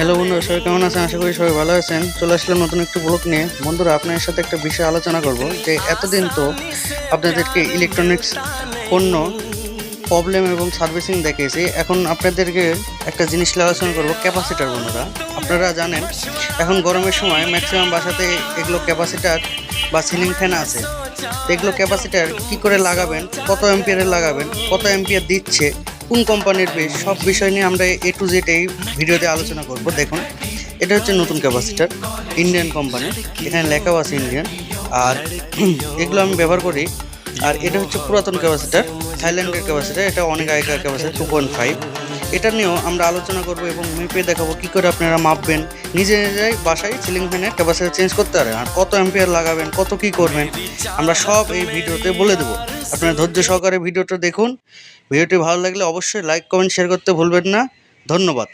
Hello বন্ধুরা, সবাই কেমন আছেন? আশা করি সবাই ভালো আছেন। চলে আসলাম নতুন একটি ব্লগ নিয়ে। বন্ধুরা, আপনাদের সাথে একটা বিষয় আলোচনা করব যে এতদিন তো আপনাদেরকে ইলেকট্রনিক্স পণ্য প্রবলেম এবং সার্ভিসিং দেখিয়েছি। এখন আপনাদেরকে একটা জিনিস নিয়ে আলোচনা করব, ক্যাপাসিটার। বন্ধুরা, আপনারা জানেন এখন গরমের সময় ম্যাক্সিমাম বাসাতে এগুলো ক্যাপাসিটার বা সিলিং ফ্যান আছে। তো এগুলো ক্যাপাসিটার কী করে লাগাবেন, কত অ্যাম্পিয়ারের লাগাবেন, কত অ্যাম্পিয়ার দিচ্ছে, কোন কোম্পানির বেশ, সব বিষয় নিয়ে আমরা এ টু জেড এই ভিডিওতে আলোচনা করব। দেখুন, এটা হচ্ছে নতুন ক্যাপাসিটার, ইন্ডিয়ান কোম্পানি, এখানে লেখাও আছে ইন্ডিয়ান। আর এগুলো আমি ব্যবহার করি। আর এটা হচ্ছে পুরাতন ক্যাপাসিটার, থাইল্যান্ডের ক্যাপাসিটার, এটা অনেক আগেকার ক্যাপাসিটার 2.5। এটা নিয়েও আমরা আলোচনা করব এবং মেপে দেখাবো কী করে আপনারা মাপবেন, নিজে নিজেই বাসায় সিলিং ফ্যানের ক্যাপাসিটার চেঞ্জ করতে পারেন। আর কত অ্যাম্পিয়ার লাগাবেন, কত কী করবেন, আমরা সব এই ভিডিওতে বলে দেবো। আপনারা ধৈর্য সহকারে ভিডিওটা দেখুন। ভিডিওটি ভালো লাগলে অবশ্যই লাইক, কমেন্ট, শেয়ার করতে ভুলবেন না। ধন্যবাদ।